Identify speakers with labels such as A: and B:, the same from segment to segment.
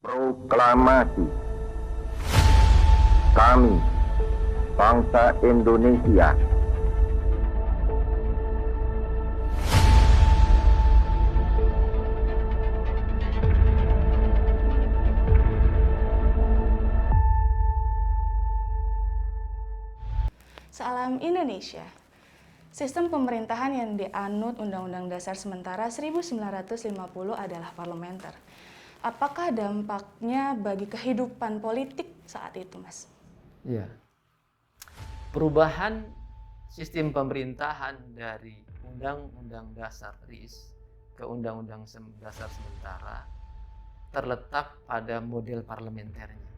A: Proklamasi kami, bangsa Indonesia,
B: Salam Indonesia. Sistem pemerintahan yang dianut Undang-Undang Dasar Sementara 1950 adalah parlementer. Apakah dampaknya bagi kehidupan politik saat itu, Mas?
C: Ya, perubahan sistem pemerintahan dari Undang-Undang Dasar RIS ke Undang-Undang Dasar Sementara terletak pada model parlementernya.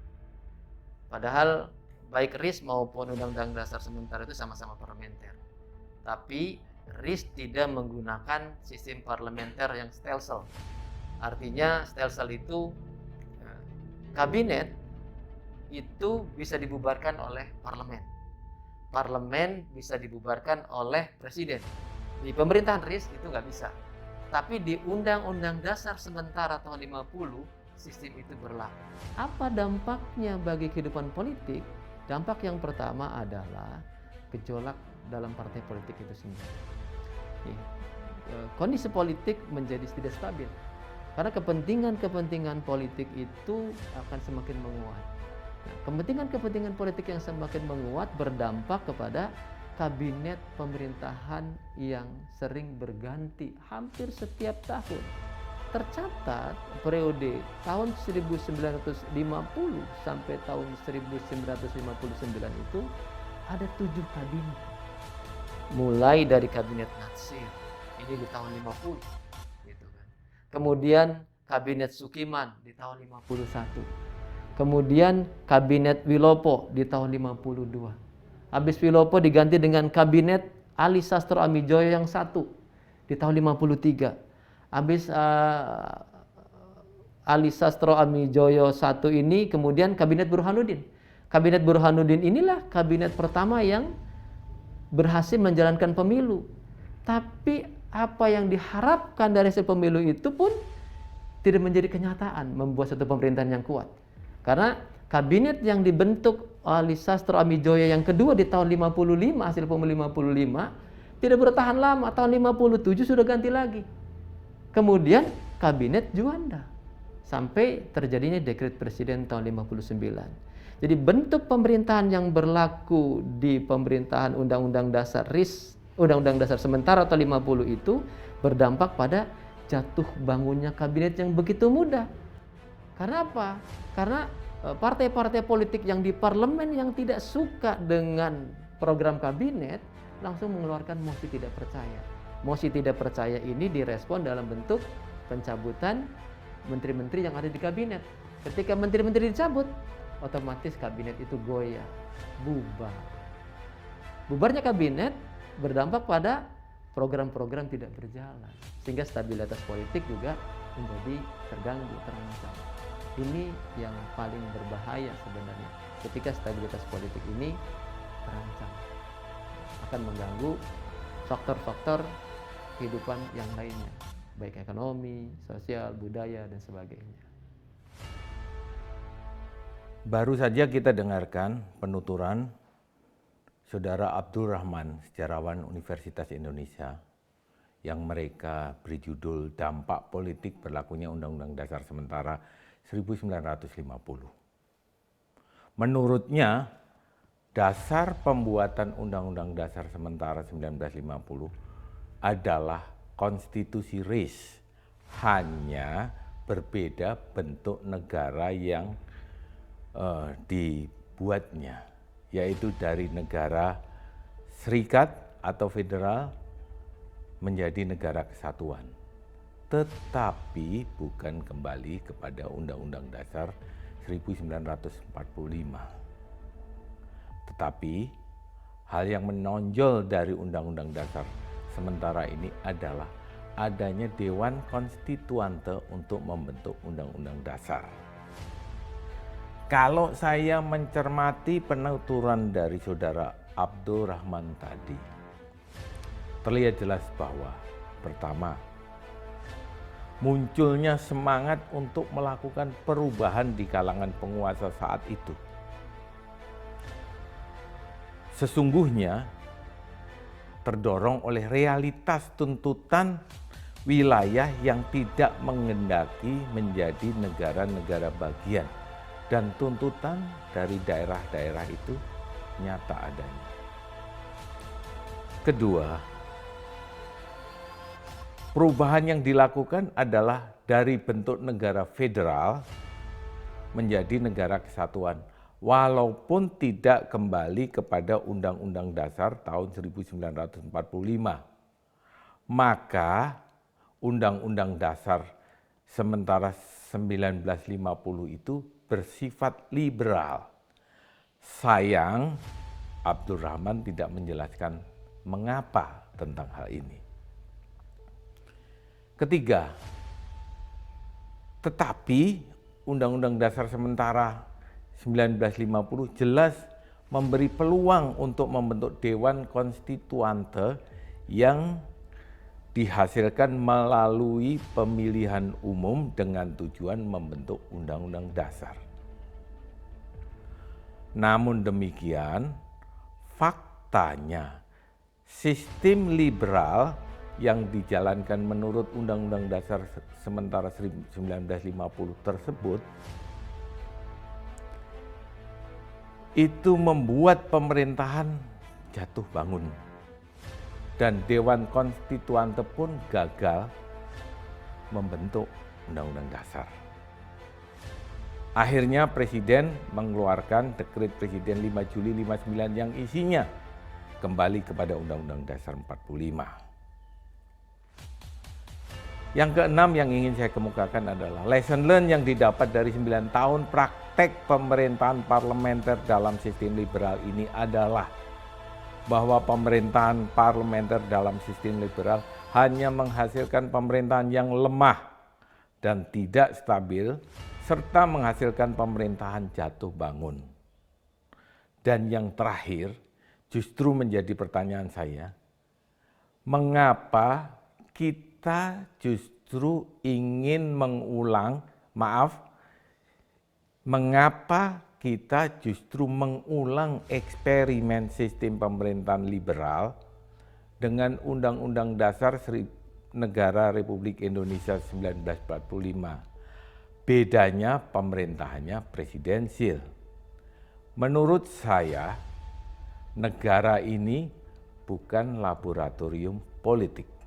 C: Padahal baik RIS maupun Undang-Undang Dasar Sementara itu sama-sama parlementer. Tapi RIS tidak menggunakan sistem parlementer yang stelsel. Artinya stelsel itu kabinet itu bisa dibubarkan oleh parlemen. Parlemen bisa dibubarkan oleh presiden. Di pemerintahan RIS itu nggak bisa. Tapi di Undang-Undang Dasar Sementara tahun 50 sistem itu berlaku. Apa dampaknya bagi kehidupan politik? Dampak yang pertama adalah gejolak dalam partai politik itu sendiri. Kondisi politik menjadi tidak stabil karena kepentingan politik itu akan semakin menguat. Nah, kepentingan politik yang semakin menguat berdampak kepada kabinet pemerintahan yang sering berganti hampir setiap tahun. Tercatat periode tahun 1950 sampai tahun 1959 itu ada 7 kabinet. Mulai dari kabinet Natsir, ini di tahun 50 gitu kan. Kemudian kabinet Sukiman di tahun 51. Kemudian kabinet Wilopo di tahun 52. Habis Wilopo diganti dengan kabinet Ali Sastro Amijoyo yang satu di tahun 53. Habis Ali Sastro Amijoyo satu ini kemudian kabinet Burhanuddin. Kabinet Burhanuddin inilah kabinet pertama yang berhasil menjalankan pemilu. Tapi apa yang diharapkan dari hasil pemilu itu pun tidak menjadi kenyataan, membuat satu pemerintahan yang kuat. Karena kabinet yang dibentuk Ali Sastro Amijoyo yang kedua di tahun 55, hasil pemilu 55, tidak bertahan lama, tahun 57 sudah ganti lagi. Kemudian kabinet Juanda sampai terjadinya dekret presiden tahun 59. Jadi bentuk pemerintahan yang berlaku di pemerintahan Undang-Undang Dasar RIS, Undang-Undang Dasar Sementara tahun 50 itu berdampak pada jatuh bangunnya kabinet yang begitu mudah. Karena apa? Karena partai-partai politik yang di parlemen yang tidak suka dengan program kabinet langsung mengeluarkan mosi tidak percaya. Mosi tidak percaya ini direspon dalam bentuk pencabutan menteri-menteri yang ada di kabinet. Ketika menteri-menteri dicabut, otomatis kabinet itu goyah, bubar. Bubarnya kabinet berdampak pada program-program tidak berjalan, sehingga stabilitas politik juga menjadi terganggu, terancam. Ini yang paling berbahaya sebenarnya. Ketika stabilitas politik ini terancam, akan mengganggu faktor-faktor kehidupan yang lainnya, baik ekonomi, sosial, budaya, dan sebagainya.
D: Baru saja kita dengarkan penuturan Saudara Abdul Rahman, sejarawan Universitas Indonesia, yang mereka beri judul Dampak Politik Berlakunya Undang-Undang Dasar Sementara 1950. Menurutnya, dasar pembuatan Undang-Undang Dasar Sementara 1950 adalah konstitusi RIS, hanya berbeda bentuk negara yang dibuatnya, yaitu dari negara serikat atau federal menjadi negara kesatuan, tetapi bukan kembali kepada Undang-Undang Dasar 1945. Tetapi hal yang menonjol dari Undang-Undang Dasar Sementara ini adalah adanya Dewan Konstituante untuk membentuk Undang-Undang Dasar. Kalau saya mencermati penuturan dari Saudara Abdul Rahman tadi, terlihat jelas bahwa pertama, munculnya semangat untuk melakukan perubahan di kalangan penguasa saat itu. Sesungguhnya terdorong oleh realitas tuntutan wilayah yang tidak mengendaki menjadi negara-negara bagian, dan tuntutan dari daerah-daerah itu nyata adanya. Kedua, perubahan yang dilakukan adalah dari bentuk negara federal menjadi negara kesatuan, walaupun tidak kembali kepada Undang-Undang Dasar tahun 1945. Maka Undang-Undang Dasar sementara 1950 itu bersifat liberal. Sayang, Abdul Rahman tidak menjelaskan mengapa tentang hal ini. Ketiga, tetapi Undang-Undang Dasar sementara 1950 jelas memberi peluang untuk membentuk Dewan Konstituante yang dihasilkan melalui pemilihan umum dengan tujuan membentuk Undang-Undang Dasar. Namun demikian, faktanya sistem liberal yang dijalankan menurut Undang-Undang Dasar sementara 1950 tersebut itu membuat pemerintahan jatuh bangun. Dan Dewan Konstituante pun gagal membentuk Undang-Undang Dasar. Akhirnya Presiden mengeluarkan Dekret Presiden 5 Juli 59 yang isinya kembali kepada Undang-Undang Dasar 45. Yang keenam yang ingin saya kemukakan adalah lesson learned yang didapat dari 9 tahun praktek pemerintahan parlementer dalam sistem liberal ini adalah bahwa pemerintahan parlementer dalam sistem liberal hanya menghasilkan pemerintahan yang lemah dan tidak stabil, serta menghasilkan pemerintahan jatuh bangun. Dan yang terakhir, justru menjadi pertanyaan saya, mengapa kita justru ingin mengapa kita justru mengulang eksperimen sistem pemerintahan liberal dengan Undang-Undang Dasar Negara Republik Indonesia 1945. Bedanya pemerintahannya presidensil. Menurut saya, negara ini bukan laboratorium politik.